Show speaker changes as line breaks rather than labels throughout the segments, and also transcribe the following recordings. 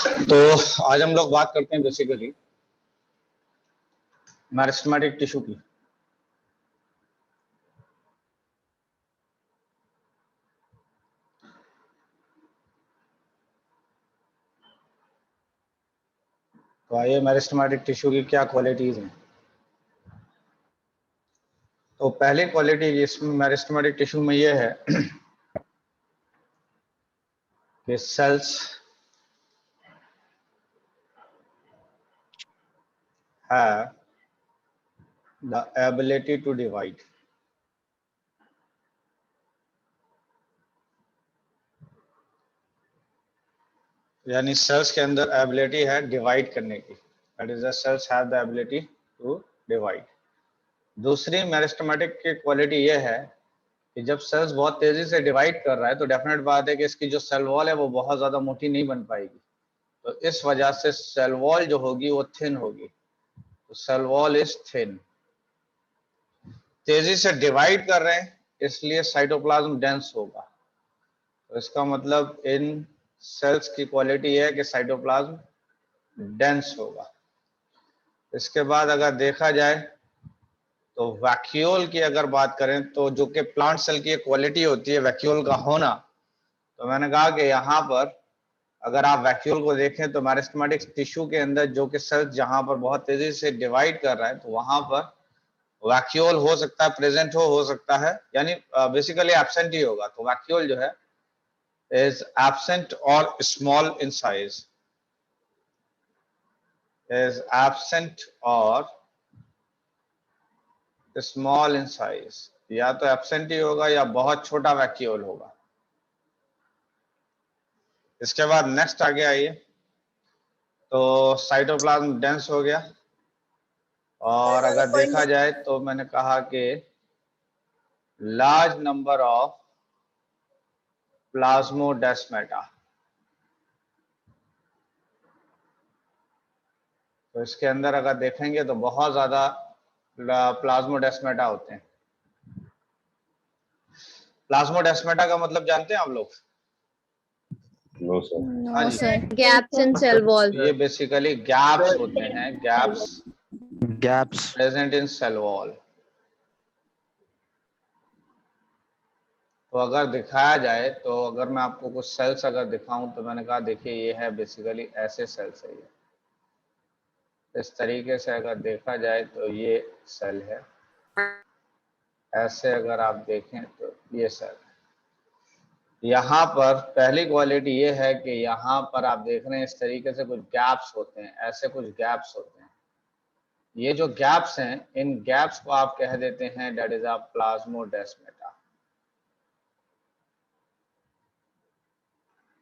तो आज हम लोग बात करते हैं बेसिकली मेरिस्टेमेटिक टिश्यू की। तो आइए मेरिस्टेमेटिक टिश्यू की क्या क्वालिटीज हैं। तो पहली क्वालिटी इसमें मेरिस्टेमेटिक टिश्यू में ये है कि cells have the ability to divide। यानी सेल्स के अंदर एबिलिटी है डिवाइड करने की। That is the cells have the ability to divide. दूसरी मेरिस्टेमेटिक की क्वालिटी ये है कि जब सेल्स बहुत तेजी से डिवाइड कर रहा है तो डेफिनेट बात है कि इसकी जो सेल वॉल है वो बहुत ज्यादा मोटी नहीं बन पाएगी, तो इस वजह से सेल वॉल जो होगी वो थिन होगी। तो सेल वॉल इज थिन। तेजी से डिवाइड कर रहे हैं इसलिए साइटोप्लाज्म डेंस होगा। तो इसका मतलब इन सेल्स की क्वालिटी है कि साइटोप्लाज्म डेंस होगा। इसके बाद अगर देखा जाए तो वैक्यूल की अगर बात करें तो जो कि प्लांट सेल की क्वालिटी होती है वैक्यूल का होना, तो मैंने कहा कि यहाँ पर अगर आप वैक्यूल को देखें तो मेरिस्टेमेटिक टिश्यू के अंदर जो कि सेल जहां पर बहुत तेजी से डिवाइड कर रहा है तो वहां पर वैक्यूल हो सकता है प्रेजेंट हो सकता है, यानी बेसिकली एब्सेंट ही होगा। तो वैक्यूल जो है is absent or small in size, is absent or small in size। या तो एब्सेंट ही होगा या बहुत छोटा वैक्यूल होगा। इसके बाद नेक्स्ट आगे आइए तो साइटोप्लाज्म डेंस हो गया। और अगर देखा जाए तो मैंने कहा कि लार्ज नंबर ऑफ प्लाज्मोडेस्माटा। तो इसके अंदर अगर देखेंगे तो बहुत ज्यादा प्लाज्मोडेस्माटा होते हैं। प्लाज्मोडेस्माटा का मतलब जानते हैं आप लोग?
No sir.
हाँ
नो
जी,
sir, gaps in cell wall.
ये बेसिकली गैप्स होते हैं, gaps present in cell wall. तो अगर दिखाया जाए तो अगर मैं आपको कुछ सेल्स अगर दिखाऊं तो मैंने कहा देखिए ये है बेसिकली ऐसे सेल्स है। ये इस तरीके से अगर देखा जाए तो ये सेल है, ऐसे अगर आप देखें तो ये सेल है। यहाँ पर पहली क्वालिटी ये है कि यहाँ पर आप देख रहे हैं इस तरीके से कुछ गैप्स होते हैं, ऐसे कुछ गैप्स होते हैं। ये जो गैप्स हैं इन गैप्स को आप कह देते हैं दैट इज अ प्लाज्मोडेस्माटा।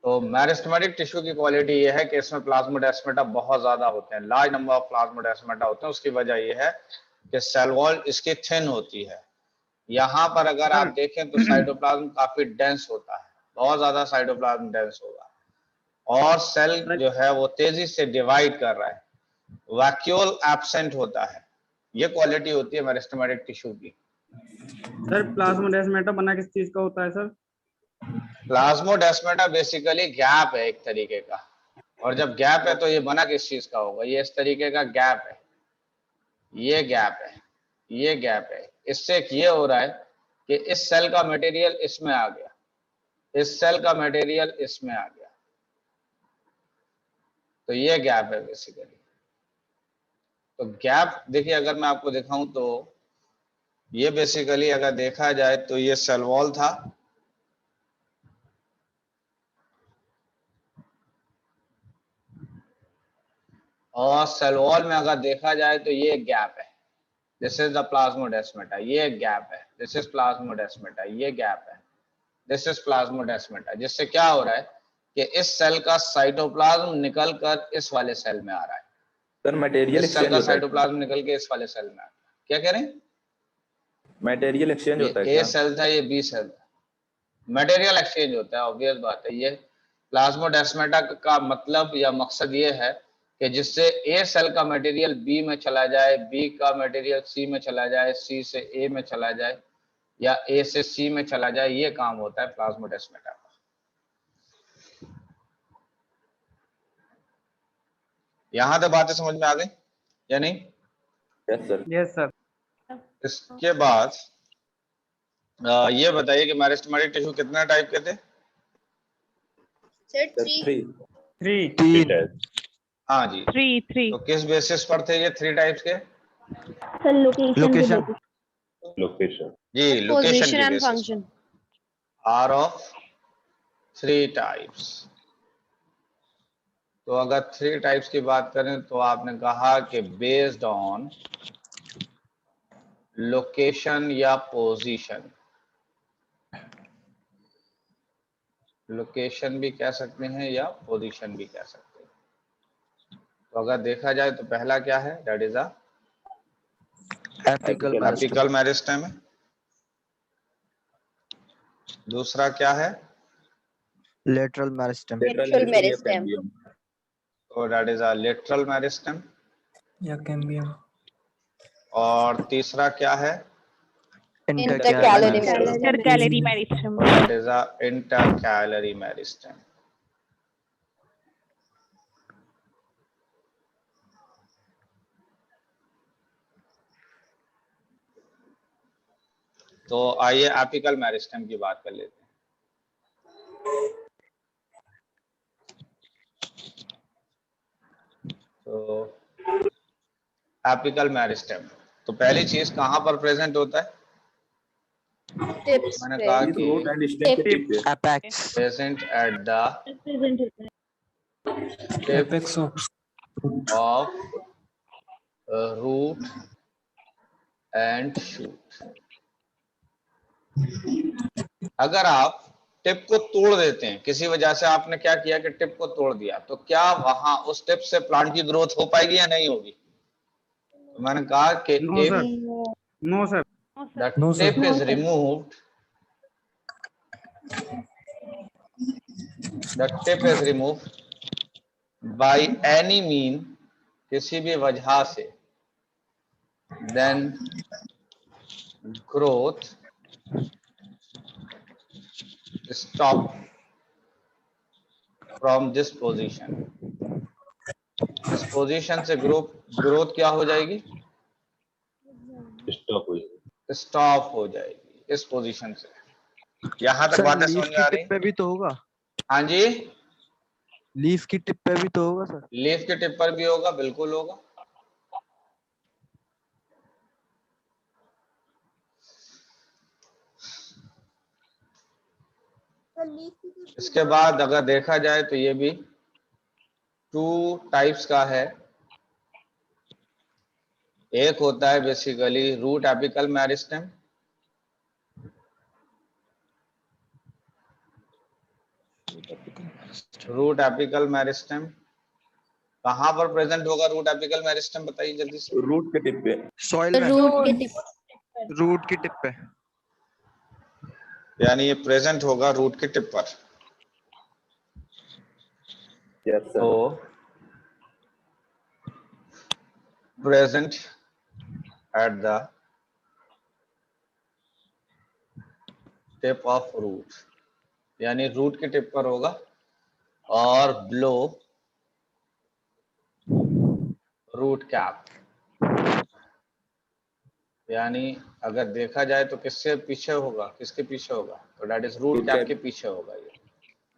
तो मेरिस्टेमेटिक टिश्यू की क्वालिटी ये है कि इसमें प्लाज्मोडेस्माटा बहुत ज्यादा होते हैं, लार्ज नंबर ऑफ प्लाज्मोडेस्माटा होते हैं। उसकी वजह ये है कि सेल वॉल इसकी थिन होती है। यहाँ पर अगर आप देखें तो साइटोप्लाज्म काफी डेंस होता है, बहुत ज्यादा साइटोप्लाज्म डेंस होगा और सेल जो है वो तेजी से डिवाइड कर रहा है, वैक्यूल एब्सेंट होता है। ये क्वालिटी होती है मेरिस्टेमेटिक टिश्यू की।
सर प्लाज्मोडेस्माटा बना किस चीज का होता है सर?
प्लाज्मोडेस्माटा बेसिकली गैप है एक तरीके का, और जब गैप है तो ये बना किस चीज का होगा? ये इस तरीके का गैप है, ये गैप है, ये गैप है। इससे ये हो रहा है कि इस सेल का मटेरियल इसमें आ गया, इस सेल का मटेरियल इसमें आ गया, तो ये गैप है बेसिकली। तो गैप देखिए अगर मैं आपको दिखाऊं तो ये बेसिकली अगर देखा जाए तो ये सेल वॉल था, और सेल वॉल में अगर देखा जाए तो ये गैप है, दिस इज द प्लाज्मोडेस्माटा। ये गैप है, दिस इज प्लाज्मोडेस्माटा, ये गैप है, दिस इज प्लाज्मोडेस्माटा। जिससे क्या हो रहा है कि इस सेल का साइटोप्लाज्म निकल कर इस वाले सेल में आ रहा है।
सर मटेरियल
इस सेल
एक्सचेंज
का
होता है,
साइटोप्लाज्म निकल के इस वाले सेल में आ रहा है। क्या कह रहे हैं?
मटेरियल एक्सचेंज होता है
ये
क्या?
ए सेल था, ये बी सेल था, मटेरियल एक्सचेंज होता है, ऑब्वियस बात है। ये प्लाज्मोडेस्माटा का मतलब या मकसद ये है कि जिससे ए सेल का मटेरियल बी में चला जाए, बी का मटेरियल सी में चला जाए, सी से ए में चला जाए, या ए से सी में चला जाए, ये काम होता है प्लाज्मोडेस्माटा का। यहां तक बातें समझ में आ गई या नहीं?
Yes sir.
Yes sir.
इसके बाद ये बताइए कि मेरिस्टेमेटिक टिश्यू कितने टाइप के थे?
Sir,
sir
three.
3
3
3 टाइप।
हाँ जी।
three.
तो किस बेसिस पर थे ये 3 टाइप्स के?
Sir, location.
लोकेशन।
जी, लोकेशन
Position
की
and
basis
function.
Are of 3 types. तो अगर 3 टाइप्स की बात करें तो आपने कहा कि बेस्ड ऑन लोकेशन या पोजीशन, लोकेशन भी कह सकते हैं या पोजीशन भी कह सकते हैं। तो अगर देखा जाए तो पहला क्या है, that is a apical meristem है। दूसरा क्या है?
lateral meristem
Lateral meristem.
तो that is a lateral meristem.
या कैम्बियम
और तीसरा क्या है?
Intercalary
meristem
meristem.
Intercalary meristem.
That is a intercalary meristem. तो आइए एपिकल मेरिस्टेम की बात कर लेते हैं। तो एपिकल मेरिस्टेम, तो पहली चीज कहां पर प्रेजेंट होता है?
Tips.
मैंने कहा
इस
कि
रूट एंड स्टेम के टिप पे।
apex
present at the tip
apex of
of root and shoot. अगर आप टिप को तोड़ देते हैं, किसी वजह से आपने क्या किया कि टिप को तोड़ दिया, तो क्या वहां उस टिप से प्लांट की ग्रोथ हो पाएगी या नहीं होगी? तो मैंने कहा कि
no
if
sir. No sir.
the
No, sir.
tip is removed, the tip is removed by any mean, किसी भी वजह से, then growth stop from this position। इस पोजीशन से ग्रोथ क्या हो जाएगी?
स्टॉप हो जाएगा।
स्टॉप हो जाएगी इस पोजीशन से। यहां तक
सर
बातें
लीफ
समझ में
की
आ
टिप
रही?
पे भी तो होगा,
हाँ जी,
लीफ की टिप पे भी तो होगा सर।
लीफ के टिप पर भी होगा, बिल्कुल होगा। इसके बाद अगर देखा जाए तो ये भी 2 टाइप्स का है। एक होता है basically root apical meristem, root apical meristem कहां पर प्रेजेंट होगा? रूट एपिकल मेरिस्टेम बताइए जल्दी से।
रूट के टिप पे।
सॉइल में
Root के tip.
रूट की टिप पे।
यानी ये प्रेजेंट होगा रूट के टिप पर।
Yes sir.
तो present at the tip of root, यानी रूट के टिप पर होगा, और ब्लो रूट कैप, यानी अगर देखा जाए तो किससे पीछे होगा, किसके पीछे होगा? तो दैट इज रूट कैप के पीछे होगा। ये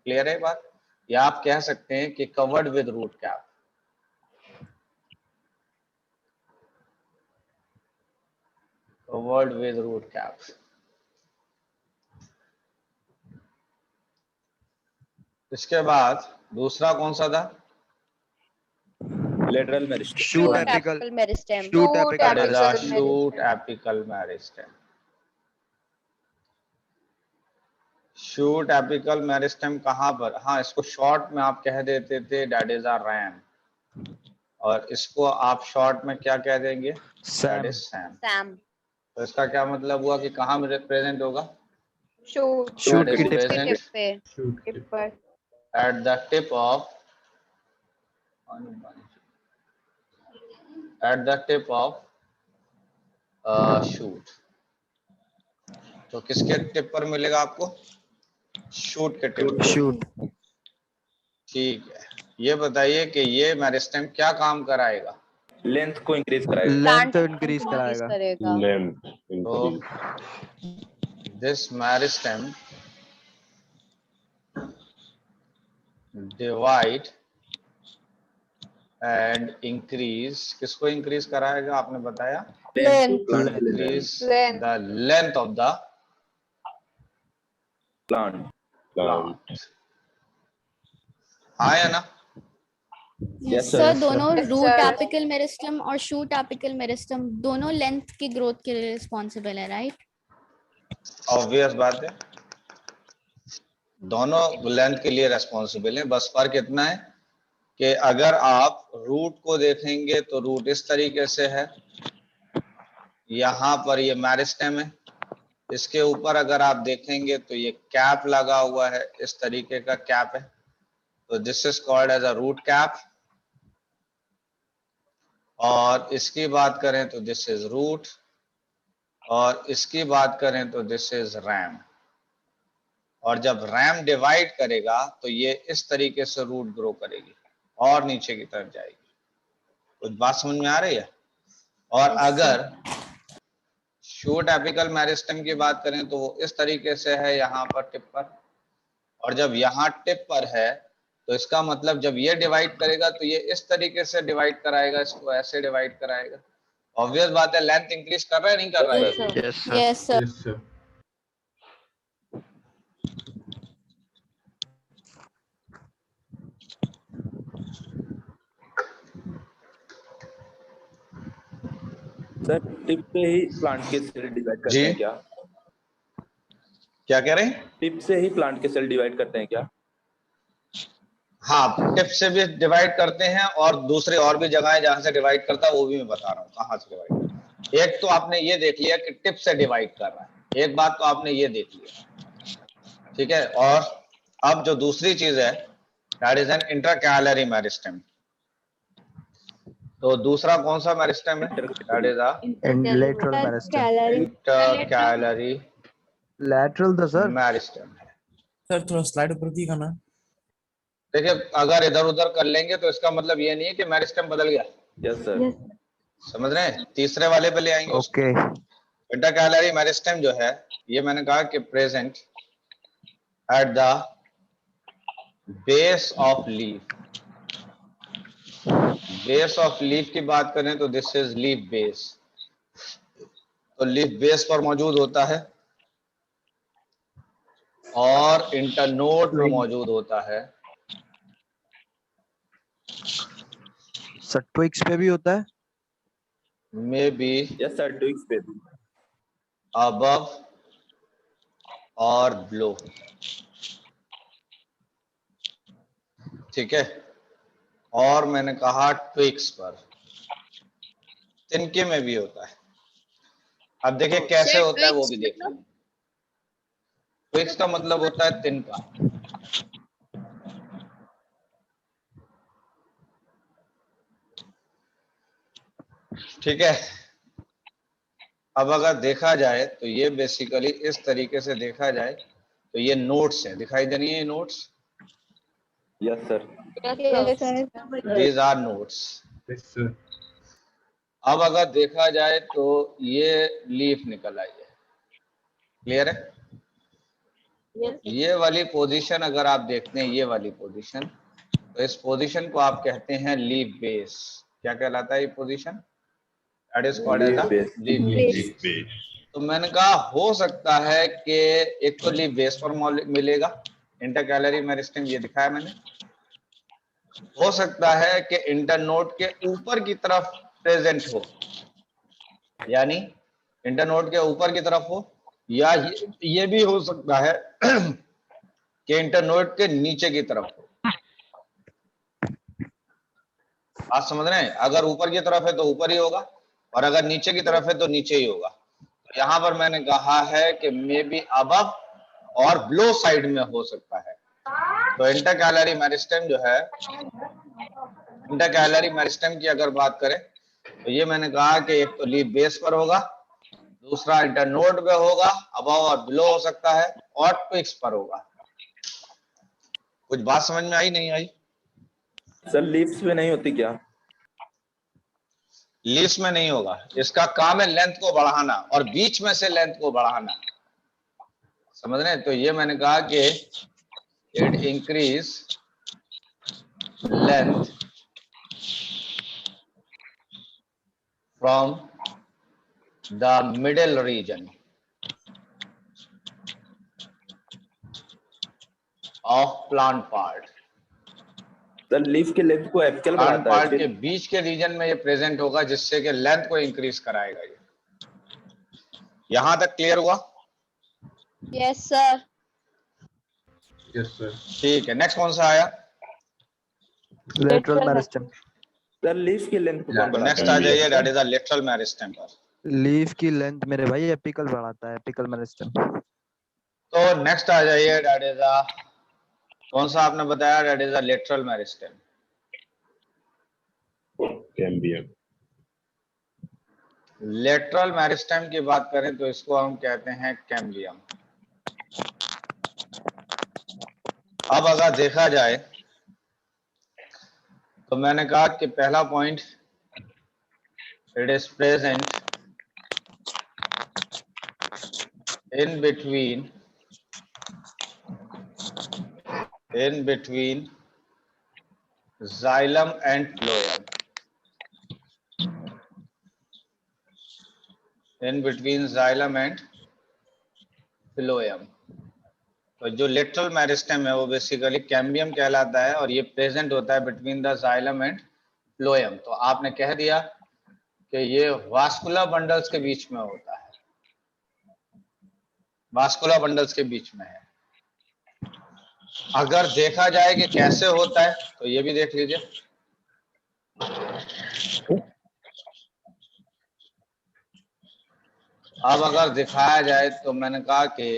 क्लियर है बात? या आप कह सकते हैं कि covered with root cap. Covered with root cap. इसके बाद दूसरा कौन सा था?
Lateral meristem.
Shoot
Shoot
apical
apical meristem.
Shoot apical
that is a
meristem.
Shoot apical meristem. Shoot apical meristem कहां पर? हाँ, इसको शॉर्ट में आप कह देते थे दैट इज अ रैम, और इसको आप शॉर्ट में क्या कह देंगे? That is Sam.
Sam.
तो इसका क्या मतलब हुआ कि कहां प्रेजेंट होगा?
Shoot.
शूट
That
की
is
टिप
के
present
tip पे. Tip पर.
at the tip of shoot। तो किसके टिप पर मिलेगा आपको? शूट के टिप
पे।
पर।
शूट।
ठीक है, ये बताइए कि ये मेरिस्टेम क्या काम कराएगा?
लेंथ को इंक्रीज कराएगा।
लेंथ
Plant
इंक्रीज
increase
कराएगा।
करेगा।
लेंथ
तो
increase.
This meristem divide and increase, किसको इंक्रीज कराएगा आपने बताया?
Length.
Increase
Length.
The length of the
plant.
Plant. हाँ या ना?
Yes, sir.
सर दोनों
Yes,
root
sir.
Apical meristem और शूट एपिकल मेरिस्टम दोनों लेंथ की ग्रोथ के लिए रिस्पॉन्सिबल है, राइट?
ऑब्वियस बात है, दोनों लेंथ के लिए रेस्पॉन्सिबल है। बस फर्क इतना है कि अगर आप रूट को देखेंगे तो रूट इस तरीके से है, यहाँ पर ये मेरिस्टेम है, इसके ऊपर अगर आप देखेंगे तो ये कैप लगा हुआ है, इस तरीके का कैप है, तो this is called as a root cap. और इसकी बात करें तो दिस इज रूट, और इसकी बात करें तो दिस इज रैम। और जब रैम डिवाइड करेगा तो ये इस तरीके से रूट ग्रो करेगी और नीचे की तरफ जाएगी। कुछ बात समझ में आ रही है? और अगर शूट एपिकल मेरिस्टेम की बात करें तो वो इस तरीके से है यहाँ पर टिप पर, और जब यहाँ टिप पर है तो इसका मतलब जब ये डिवाइड करेगा तो ये इस तरीके से डिवाइड कराएगा, इसको ऐसे डिवाइड कराएगा। ऑब्वियस बात है, लेंथ इंक्रीज कर रहा है नहीं कर रहा है?
Yes sir.
Yes sir.
Yes, sir.
Sir tip से ही प्लांट के सेल डिवाइड करते
जी।
हैं क्या?
क्या कह रहे हैं?
टिप से ही प्लांट के सेल डिवाइड करते हैं क्या?
हाँ, टिप से भी डिवाइड करते हैं और दूसरे और भी जगह है जहां से डिवाइड करता है, वो भी मैं बता रहा हूँ कहाँ से डिवाइड करता है। एक तो आपने ये देख लिया कि टिप से डिवाइड कर रहा है, एक बात तो आपने ये देख लिया, ठीक है। और अब जो दूसरी चीज है that is an intercalary meristem. तो दूसरा कौन सा मेरिस्टेम है? That is a
lateral meristem.
Intercalary
lateral था सर।
मेरिस्टेम है।
सर थोड़ा स्लाइड ऊपर दिखाना।
देखिए, अगर इधर उधर कर लेंगे तो इसका मतलब ये नहीं है कि मेरिस्टेम बदल गया,
यस सर।
समझ रहे हैं? तीसरे वाले पे ले आएंगे उसको।
ओके।
इंटरकैलरी मेरिस्टेम जो है, ये मैंने कहा कि present at the base of leaf. Base of leaf की बात करें तो दिस इज लीफ बेस। तो लीफ बेस पर मौजूद होता है और इंटरनोड में मौजूद होता है।
सर ट्विक्स पे भी होता है।
Maybe
yes sir, twigs पे भी।
अबव और बिलो, ठीक है। और मैंने कहा ट्विक्स पर, तिनके में भी होता है। अब देखिए कैसे होता है वो भी देख लेंगे। ट्विक्स का मतलब होता है तिनका, ठीक है। अब अगर देखा जाए तो ये बेसिकली इस तरीके से देखा जाए तो ये नोट्स हैं, दिखाई दे रही है ये notes,
yes sir.
These are notes.
Yes, sir.
अब अगर देखा जाए तो ये लीफ निकल आई है, क्लियर है? ये वाली पोजीशन अगर आप देखते हैं, ये वाली पोजीशन, तो इस पोजीशन को आप कहते हैं लीफ बेस। क्या कहलाता है ये position? That is called as leaf base. तो मैंने कहा हो सकता है कि एक तो लीफ बेस पर मिलेगा, इंटरकैलरी मेरिस्टेम ये दिखाया मैंने। हो सकता है कि इंटरनोड के ऊपर की तरफ प्रेजेंट हो, यानी इंटरनोड के ऊपर की तरफ हो, या ये भी हो सकता है कि इंटरनोड के नीचे की तरफ हो। आप समझ रहे हैं? अगर ऊपर की तरफ है तो ऊपर ही होगा, और अगर नीचे की तरफ है तो नीचे ही होगा। तो यहाँ पर मैंने कहा है कि मे बी अबव और बिलो साइड में हो सकता है। तो इंटरकैलरी मेरिस्टेम जो है, इंटरकैलरी मेरिस्टेम की अगर बात करें तो ये मैंने कहा कि एक तो लीफ बेस पर होगा, दूसरा इंटरनोड पे होगा, अबव और बिलो हो सकता है, और ट्विक्स पर होगा। कुछ बात समझ में आई नहीं आई?
सर लीव्स में नहीं होती क्या?
लीव्स में नहीं होगा, इसका काम है लेंथ को बढ़ाना और बीच में से लेंथ को बढ़ाना, समझ रहे हैं? तो ये मैंने कहा कि it increase length from the middle region of plant part.
Sir leaf के लेंथ को एपिकल
प्लांट
बनाता है
पार्ट के
फिर?
बीच के रीजन में ये प्रेजेंट होगा, जिससे कि लेंथ को इंक्रीज कराएगा ये। यहां तक क्लियर हुआ?
Yes, sir.
ठीक है, नेक्स्ट कौन सा आया?
Lateral meristem.
सर लीफ की लेंथ को कौन बढ़ाता
नेक्स्ट
है?
आ जाइए, that is the lateral meristem पर।
लीफ की लेंथ मेरे भाई एपिकल बढ़ाता है, एपिकल मेरिस्टेम।
तो नेक्स्ट आ जाइए, दैट इज द कौन सा आपने बताया? That is the lateral meristem.
Cambium.
Lateral meristem की बात करें तो इसको हम कहते हैं कैम्बियम। अब अगर देखा जाए तो मैंने कहा कि पहला point, it is present in between xylem and phloem, in between xylem and phloem। तो जो लेटरल मेरिस्टेम है वो बेसिकली कैम्बियम कहलाता है और ये प्रेजेंट होता है between the xylem and phloem। तो आपने कह दिया कि ये वास्कुलर बंडल्स के बीच में होता है, वास्कुलर बंडल्स के बीच में है। अगर देखा जाए कि कैसे होता है तो ये भी देख लीजिए। अब अगर दिखाया जाए तो मैंने कहा कि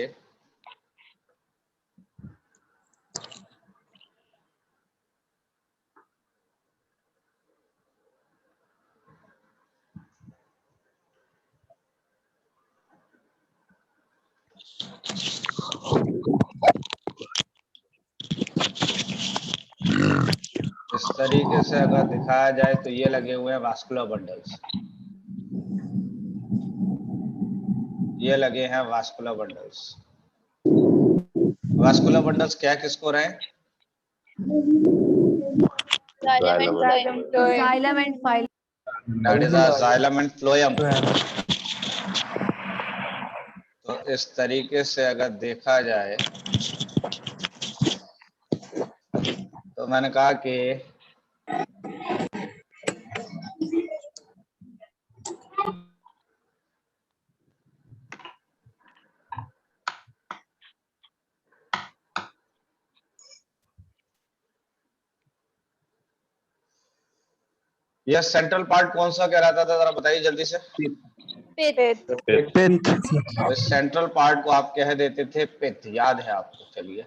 इस तरीके से अगर दिखाया जाए तो ये लगे हुए हैं वास्कुलर बंडल्स, ये लगे हैं वास्कुलर बंडल्स। वास्कुलर बंडल्स क्या किसको रहे?
Xylem and phloem.
That is xylem and phloem। तो इस तरीके से अगर देखा जाए तो मैंने कहा कि यह सेंट्रल पार्ट कौन सा कहलाता था, जरा बताइए जल्दी से।
पिथ।
इस सेंट्रल पार्ट को आप कह देते थे पिथ, याद है आपको? चलिए,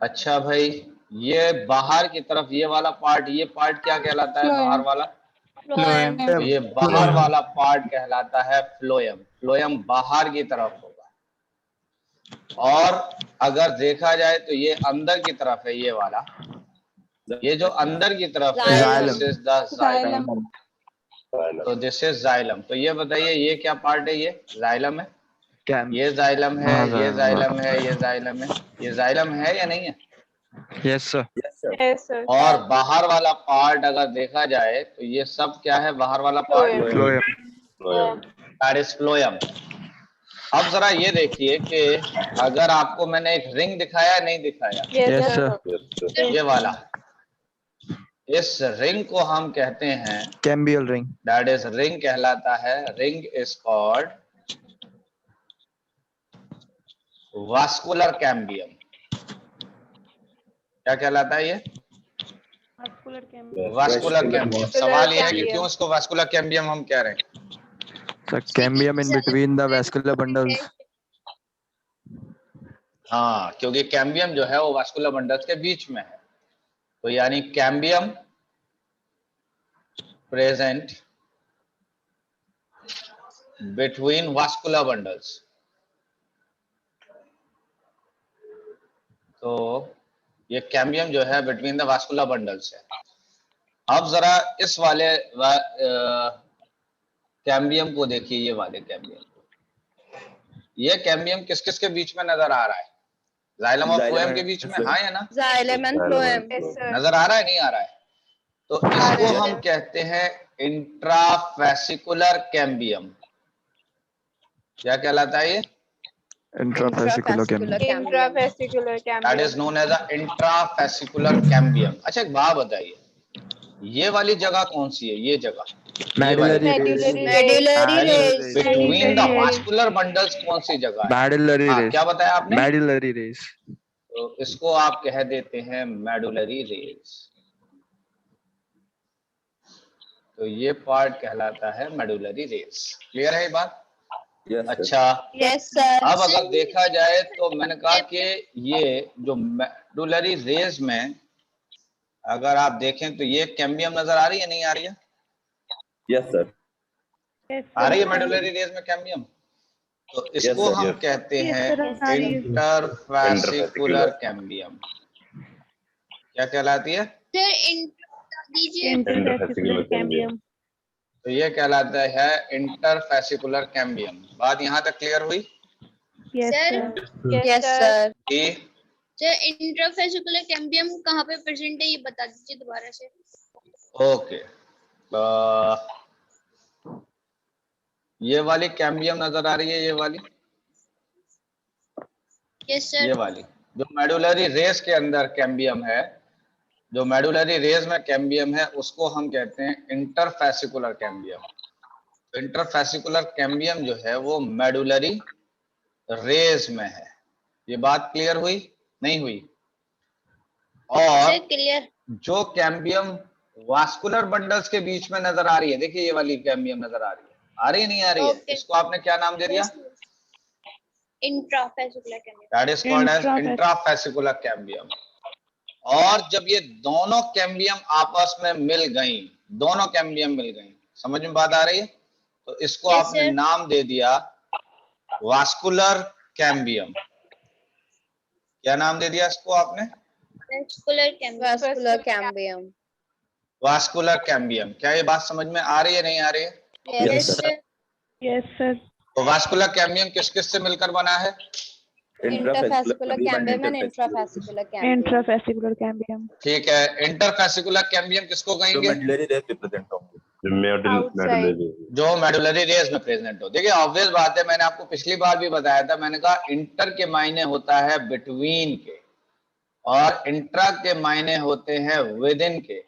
अच्छा भाई, ये बाहर की तरफ ये वाला पार्ट, ये पार्ट क्या कहलाता है? बाहर वाला?
Phloem.
तो ये बाहर वाला पार्ट कहलाता है फ्लोएम। फ्लोएम बाहर की तरफ होगा। और अगर देखा जाए तो ये अंदर की तरफ है, ये वाला, ये जो अंदर की तरफ है,
Xylem.
This is the xylem. तो दिस इज जाइलम। तो ये बताइए ये क्या पार्ट है? ये जाइलम है। ये जाइलम है, ये जाइलम है, ये जाइलम है। ये जाइलम है या नहीं है?
Yes sir.
Yes, sir.
और बाहर वाला पार्ट अगर देखा जाए तो ये सब क्या है? बाहर वाला part,
phloem.
That is phloem. अब जरा ये देखिए कि अगर आपको मैंने एक रिंग दिखाया, नहीं दिखाया?
Yes sir.
ये वाला, इस रिंग को हम कहते हैं
cambial ring.
That is ring कहलाता है। Ring is called vascular cambium. क्या कहलाता है ये? Vascular cambium. सवाल ये है कि क्यों इसको वास्कुलर कैम्बियम हम कह रहे हैं?
Sir cambium in between the vascular bundles.
हाँ, क्योंकि कैम्बियम जो है वो वास्कुलर बंडल्स के बीच में है। तो यानी cambium present between vascular bundles. तो ये कैम्बियम जो है बिटवीन द वास्कुलर बंडल्स है। अब जरा इस वाले कैम्बियम को देखिए, ये वाले कैम्बियम को। ये कैम्बियम किस किस के बीच में नजर आ रहा है? जाइलम और फ्लोएम के बीच में, हाँ या ना?
Xylem and phloem. Yes, sir.
नजर आ रहा है, नहीं आ रहा है? तो इसको हम कहते हैं इंट्राफेसिकुलर कैम्बियम। क्या कहलाता है ये?
Intrafascicular cambium.
Intravesicular
that
cambium.
Is known as a intrafascicular cambium. अच्छा एक बात बताइए, ये वाली जगह कौन सी है? ये जगह
medullary
Medullary rays.
Between the vascular bundles कौन सी जगह है?
मेडुलरी
हाँ,
रेस।
क्या बताया आपने?
Medullary race.
तो इसको आप कह देते हैं मेडुलरी रेस। तो ये पार्ट कहलाता है मेडुलरी रेस। क्लियर है ये बात?
Yes, sir.
अच्छा,
Yes, sir.
अब अगर देखा जाए तो मैंने कहा कि ये जो मेडुलरी रेस में अगर आप देखें तो ये कैम्बियम नजर आ रही है, नहीं आ रही है?
Yes, sir.
आ रही है मेडुलरी रेस में कैम्बियम। तो इसको
sir,
हम
yes.
कहते हैं इंटरफेसिकुलर कैम्बियम। क्या कहलाती है?
Interfascicular cambium.
तो ये कहलाता है इंटरफेसिकुलर कैम्बियम। बात यहाँ तक क्लियर हुई
Yes, sir.
कि
सर इंट्राफेसिकुलर कैम्बियम कहाँ पे प्रेजेंट है ये बता दीजिए दोबारा से।
ओके, ये वाली कैम्बियम नजर आ रही है, ये वाली,
यस
ये
सर।
वाली जो मेडुलरी रेस के अंदर कैम्बियम है, जो मेडुलरी रेस में कैम्बियम है, उसको हम कहते हैं इंटरफेसिकुलर कैम्बियम। इंटरफेसिकुलर कैम्बियम जो है वो मेडुलरी रेस में है। ये बात क्लियर हुई, नहीं हुई? और
क्लियर।
जो कैम्बियम वास्कुलर बंडल्स के बीच में नजर आ रही है, देखिए ये वाली कैम्बियम नजर आ रही है, आ रही है, नहीं आ रही है?
Okay.
इसको आपने क्या नाम दे दिया?
Intrafascicular cambium.
That is called as intrafascicular cambium. और जब ये दोनों कैम्बियम आपस में मिल गई, दोनों कैम्बियम मिल गई, समझ में बात आ रही है? तो इसको
Yes,
आपने
sir.
नाम दे दिया वास्कुलर कैम्बियम। क्या नाम दे दिया इसको आपने?
Vascular cambium.
Vascular cambium. क्या ये बात समझ में आ रही है, नहीं आ रही है?
Yes, sir.
Yes, sir.
तो वास्कुलर कैम्बियम किस किस से मिलकर बना है?
Interfascicular cambium and intrafascicular cambium.
Intrafascicular cambium.
ठीक है, इंटरफेसिकुलर कैम्बियम किसको
जो
कहेंगे?
मेडुलरी रेस रिप्रेजेंट होंगे।
Outside.
जो मेडुलरी रेस में प्रेजेंट हो। देखिए ऑब्वियस बात है, मैंने आपको पिछली बार भी बताया था, मैंने कहा इंटर के मायने होता है बिटवीन के और इंट्रा के मायने होते हैं विद इन के।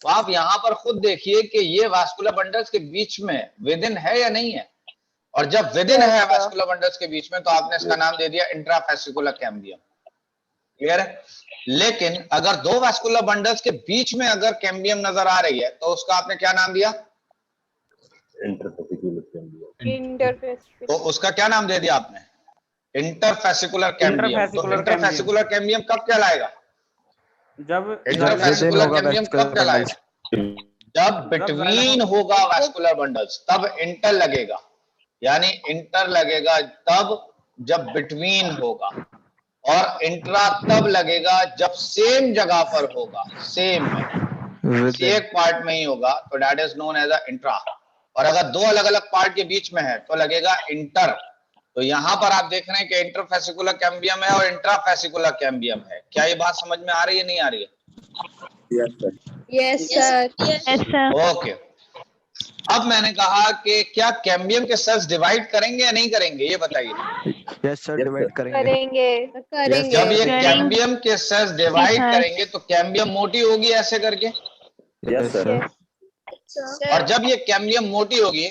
तो आप यहाँ पर खुद देखिए कि ये वास्कुलर बंडल्स के बीच में विद इन है या नहीं है? और जब विद इन है वास्कुलर बंडल्स के बीच में तो आपने इसका नाम दे दिया इंट्राफेसिकुलर कैम्बियम। क्लियर है? लेकिन अगर दो वास्कुलर बंडल्स के बीच में अगर कैम्बियम नजर आ रही है तो उसका आपने क्या नाम दिया?
Interfascicular cambium.
Interfascicular.
तो उसका क्या नाम दे दिया आपने? Interfascicular cambium. तो इंटरफेसिकुलर कैम्बियम कब कहलाएगा?
जब
इंटरफेसिकुलर
होगा
कैम्बियम कब
vascular
कहलाएगा? जब बिटवीन होगा वास्कुलर बंडल्स तब इंटर लगेगा, यानी इंटर लगेगा तब जब बिटवीन होगा, और इंट्रा तब लगेगा जब सेम जगह पर होगा, सेम में, किसी एक पार्ट में ही होगा, तो that is known as a intra. और अगर दो अलग अलग पार्ट के बीच में है तो लगेगा इंटर। तो यहां पर आप देख रहे हैं कि इंटरफेसिकुलर कैम्बियम है और इंट्राफेसिकुलर कैम्बियम है। क्या ये बात समझ में आ रही है, नहीं आ रही है?
Yes, sir.
Yes, sir.
Yes, sir.
Okay, अब मैंने कहा कि क्या कैम्बियम के सेल्स डिवाइड करेंगे या नहीं करेंगे, ये बताइए।
यस सर, डिवाइड करेंगे।
करेंगे.
जब ये
करेंगे।
कैम्बियम के सेल्स डिवाइड
Yes, sir.
करेंगे तो कैम्बियम मोटी होगी ऐसे करके,
Yes, sir.
और जब ये कैम्बियम मोटी होगी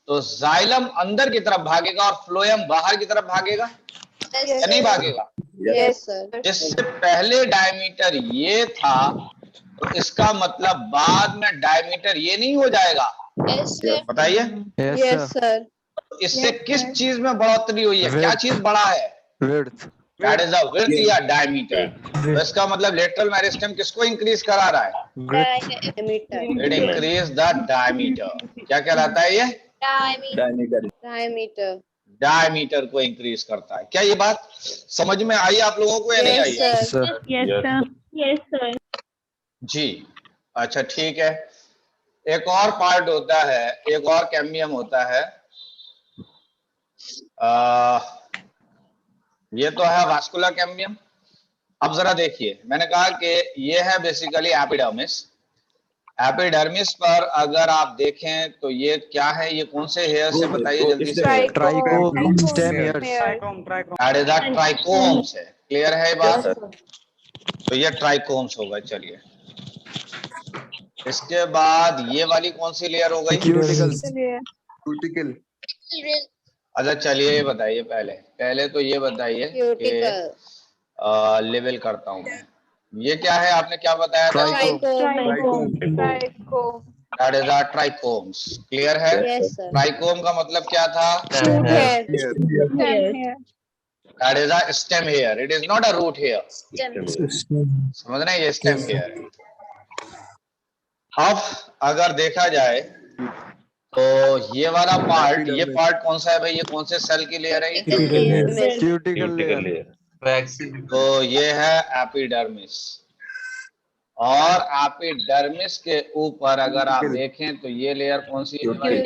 तो जाइलम अंदर की तरफ भागेगा और फ्लोएम बाहर की तरफ भागेगा या नहीं भागेगा?
Yes, sir.
जिससे पहले डायमीटर ये था तो इसका मतलब बाद में डायमीटर ये नहीं हो जाएगा? बताइए,
Yes, sir.
इससे किस चीज में बढ़ोतरी हुई है? क्या चीज बढ़ा है?
Width.
That is the width या डायमीटर। तो इसका मतलब लेटरल मेरिस्टेम किसको इंक्रीज करा रहा है?
Diameter.
It increase the diameter. क्या कहलाता है ये?
Diameter.
Diameter.
डायमीटर को इंक्रीज करता है। क्या ये बात समझ में आई आप लोगों को या नहीं आई?
Yes, sir.
Sir
Yes, sir. Yes, sir.
जी, अच्छा ठीक है, एक और पार्ट होता है, एक और कैम्बियम होता है, ये तो है वास्कुलर कैम्बियम। अब जरा देखिए, मैंने कहा कि ये है बेसिकली एपिडर्मिस। एपिडर्मिस पर अगर आप देखें तो ये क्या है, ये कौन से हेयर से बताइए जल्दी से।
Trichome stem hairs.
That is the trichomes है। क्लियर है ये बात? तो ये ट्राइकोम्स होगा। चलिए, इसके बाद ये वाली कौन सी लेयर हो गई?
क्यूटिकल्स।
क्यूटिकल।
अच्छा चलिए ये बताइए, पहले तो ये बताइए कि
क्यूटिकल।
लेवल करता हूं मैं। ये क्या है, आपने क्या बताया था?
Trichome.
That is our trichomes. Clear है?
Yes sir.
ट्राइकोम का मतलब क्या था?
Shoot hair.
That is a stem hair, it is not a root hair. समझ रहे हैं, ये स्टेम हेयर है। अब अगर देखा जाए तो ये वाला पार्ट, ये पार्ट कौन सा है भाई? ये कौन से सेल की लेयर है? ये
क्यूटिकल लेयर।
तो ये है एपिडर्मिस। और एपिडर्मिस के ऊपर अगर आप देखें तो ये लेयर कौन सी है भाई?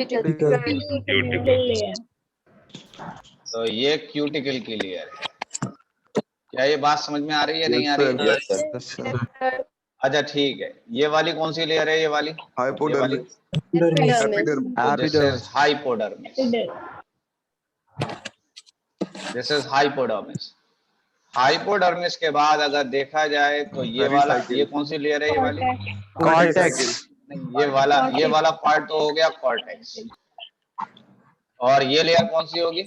तो ये क्यूटिकल की लेयर है। क्या ये बात समझ में आ रही है, नहीं आ रही है? अच्छा ठीक है, ये वाली कौन सी लेयर है? ये वाली
hypodermis.
This is hypodermis. This is hypodermis. Hypodermis के बाद अगर देखा जाए तो ये वाला, ये कौन सी लेयर है? ये वाली
कॉर्टेक्स।
नहीं, ये वाला पार्ट तो हो गया कॉर्टेक्स। और ये लेयर कौन सी होगी?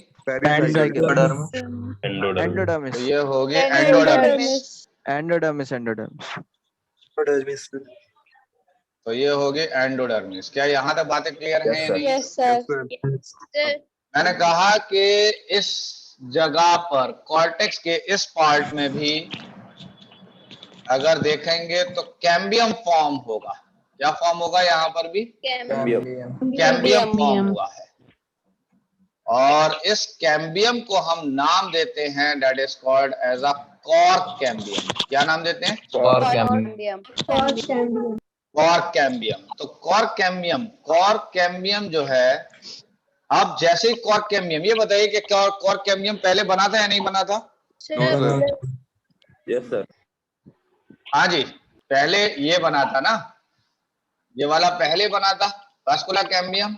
एंडोडर्मिस।
तो ये होगी एंडोडर्मिस।
एंडोडर्मिस।
तो ये होगी एंडोडर्मिस। क्या यहाँ तक बातें क्लियर हैं या नहीं?
Yes sir.
मैंने कहा कि इस जगह पर कॉर्टेक्स के इस पार्ट में भी अगर देखेंगे तो कैम्बियम फॉर्म होगा। क्या फॉर्म होगा? यहाँ पर भी कैम्बियम फॉर्म हुआ है। और इस कैम्बियम को हम नाम देते हैं, that is called as a cork cambium. क्या नाम देते हैं? Cork cambium. तो कॉर्क कैम्बियम जो है, अब जैसे ही कॉर्क कैम्बियम, ये बताइए कि कॉर्क कैम्बियम पहले बना था या नहीं बना था?
Yes sir.
हाँ जी, पहले ये बना था ना, ये वाला पहले बना था वास्कुलर कैम्बियम।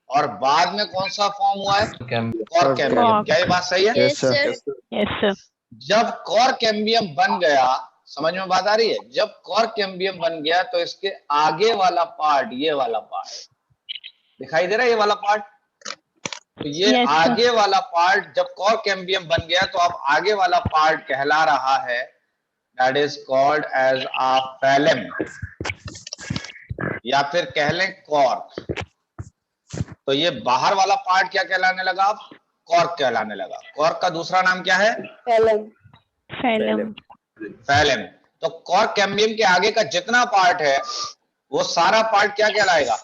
और बाद में कौन सा फॉर्म हुआ है? Cork cambium. क्या ये बात सही है?
Yes sir.
जब कॉर्क कैम्बियम बन गया, समझ में बात आ रही है? जब कॉर्क कैम्बियम बन गया तो इसके आगे वाला पार्ट, ये वाला पार्ट दिखाई दे रहा है, ये वाला पार्ट। तो ये आगे वाला पार्ट जब कॉर्क कैम्बियम बन गया तो अब आगे वाला पार्ट कहला रहा है, that is called as a phellem, या फिर कह लें कॉर्क। तो ये बाहर वाला पार्ट क्या कहलाने लगा? अब कॉर्क कहलाने लगा। कॉर्क का दूसरा नाम क्या है? फैलम। तो कॉर्क कैम्बियम के आगे का जितना पार्ट है वो सारा पार्ट क्या कहलाएगा?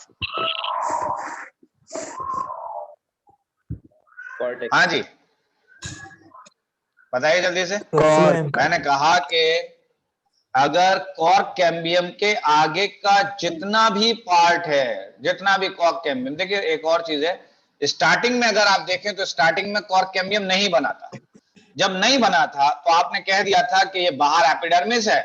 हाँ जी, बताइए जल्दी से। मैंने कहा कि अगर कॉर्क कैम्बियम के आगे का जितना भी पार्ट है, जितना भी कॉर्क कैम्बियम, देखिए एक और चीज है, स्टार्टिंग में अगर आप देखें तो स्टार्टिंग में कॉर्क कैम्बियम नहीं बना था। जब नहीं बना था तो आपने कह दिया था कि ये बाहर एपिडर्मिस है,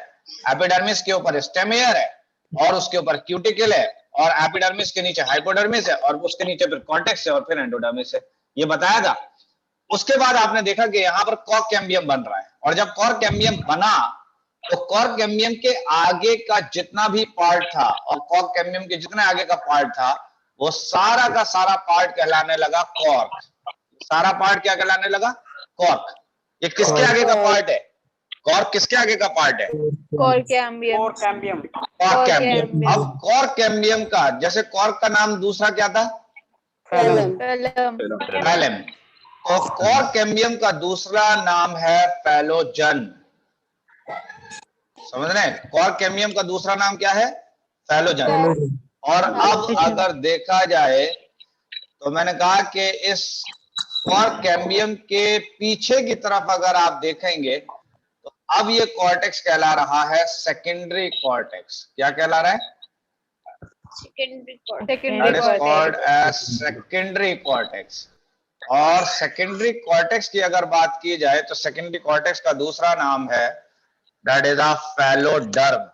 एपिडर्मिस के ऊपर स्टेम हेयर है, और उसके ऊपर क्यूटिकल है, और एपिडर्मिस के नीचे हाइपोडर्मिस है, और उसके नीचे फिर कॉर्टेक्स है, और फिर एंडोडर्मिस है। ये बताया था। उसके बाद आपने देखा कि यहाँ पर कॉर्क कैम्बियम बन रहा है, और जब कॉर्क कैम्बियम बना तो कॉर्क कैम्बियम के आगे का जितना भी पार्ट था, और कॉर्क कैम्बियम के जितने आगे का पार्ट था, वो सारा का सारा पार्ट कहलाने लगा कॉर्क। सारा पार्ट क्या कहलाने लगा? कॉर्क। ये किसके आगे का पार्ट है? कॉर्क किसके आगे का पार्ट है?
Cork cambium.
Cork cambium. अब कॉर्क कैम्बियम का, जैसे कॉर्क का नाम दूसरा क्या था? फैलम। तो कॉर्क कैम्बियम का दूसरा नाम है फैलोजन। समझ रहे हैं? कॉर्क कैम्बियम का दूसरा नाम क्या है? फैलोजन। और अब अगर देखा जाए तो मैंने कहा कि इस कॉर्क कैम्बियम के पीछे की तरफ अगर आप देखेंगे तो अब ये कॉर्टेक्स कहला रहा है सेकेंडरी कॉर्टेक्स। क्या कहला रहा है? That is called as secondary cortex. और सेकेंडरी कॉर्टेक्स की अगर बात की जाए तो सेकेंडरी कॉर्टेक्स का दूसरा नाम है दैट इज अ फैलोडर्म।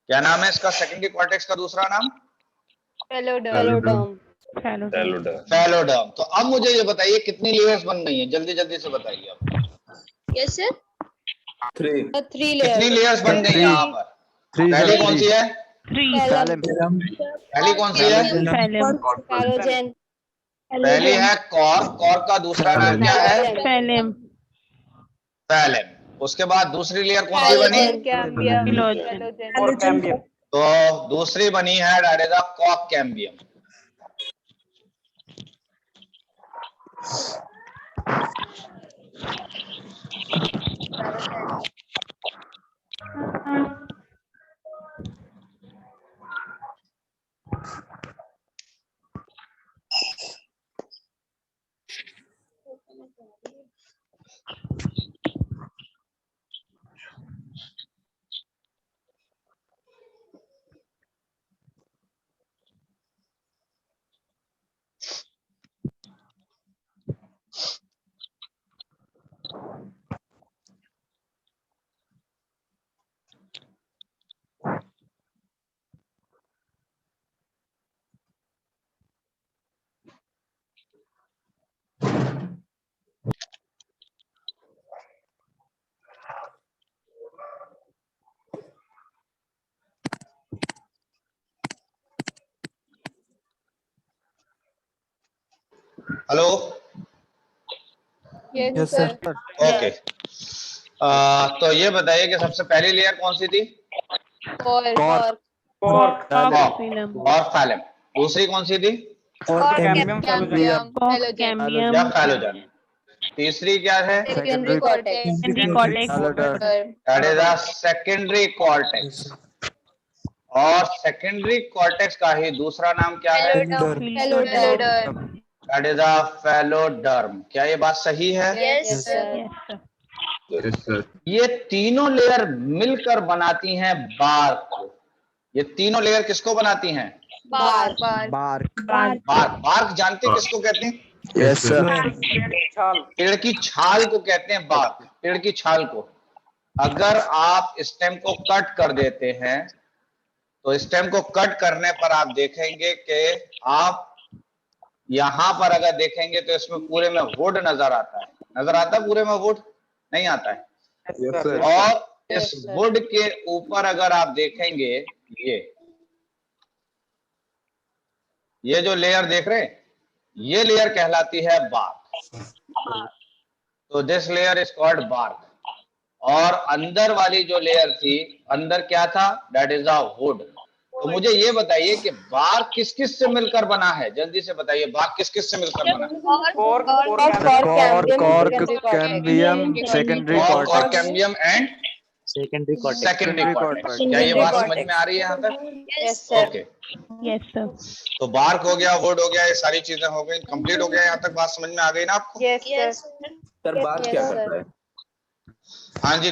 क्या नाम है इसका सेकेंडरी कॉर्टेक्स का दूसरा नाम?
Phalloderm.
फैलोडर्म। तो अब मुझे ये बताइए कितनी लेयर्स बन गई हैं, जल्दी जल्दी से बताइए अब।
Yes, sir.
3
Three
कितनी
layers.
लेयर्स बन गई यहाँ पर? पहली कौन सी है? पहली कौन सी है?
Phloem.
पहली है कॉर्क। कॉर्क का दूसरा नाम क्या है?
Phloem.
फैलेम। उसके बाद दूसरी लेयर कौन सी बनी?
Cambium.
और कैम्बियम।
तो दूसरी बनी है दैट इज अ कॉक cambium. Hello,
Yes, sir.
Okay. तो ये बताइए कि सबसे पहली लेयर कौन सी थी?
Cork.
कॉर्क।
और फैलेम। दूसरी कौन सी थी?
कैम्बियम।
Cambium.
या फैलोडर्म। तीसरी क्या है?
Secondary cortex.
That is a secondary cortex. और सेकेंडरी कॉर्टेक्स का ही दूसरा नाम क्या है?
Phalloderm.
That is a phelloderm. क्या ये बात सही है?
Yes, sir.
ये तीनों लेयर मिलकर बनाती हैं बार्क को। ये तीनों लेयर किसको बनाती हैं?
Bark.
बार्क।
बार्क जानते हैं किसको कहते हैं?
Yes sir.
छाल।
पेड़ की छाल को कहते हैं बार्क। पेड़ की छाल को अगर आप स्टेम को कट कर देते हैं तो स्टेम को कट करने पर आप देखेंगे कि आप यहां पर अगर देखेंगे तो इसमें पूरे में वुड नजर आता है। नजर आता है पूरे में वुड? नहीं आता है।
Yes, sir.
और इस वुड के ऊपर अगर आप देखेंगे ये जो लेयर देख रहे हैं, ये लेयर कहलाती है बार्क। तो this layer is called bark. और अंदर वाली जो लेयर थी, अंदर क्या था? That is a wood. तो मुझे ये बताइए कि बार्क किस किस से मिलकर बना है? जल्दी से बताइए, बार्क किस किस से मिलकर बना है?
Cork, cambium, secondary
cork,
cortex.
Cambium and
secondary
secondary cortex. क्या ये बात समझ में आ रही है यहाँ तक?
Yes, sir.
Okay.
Yes, sir.
तो बार्क हो गया, वुड हो गया, ये सारी चीजें हो गई, कंप्लीट हो गया। यहाँ तक बात समझ में आ गई ना आपको?
Yes, sir.
सर बात क्या करता है?
हाँ जी।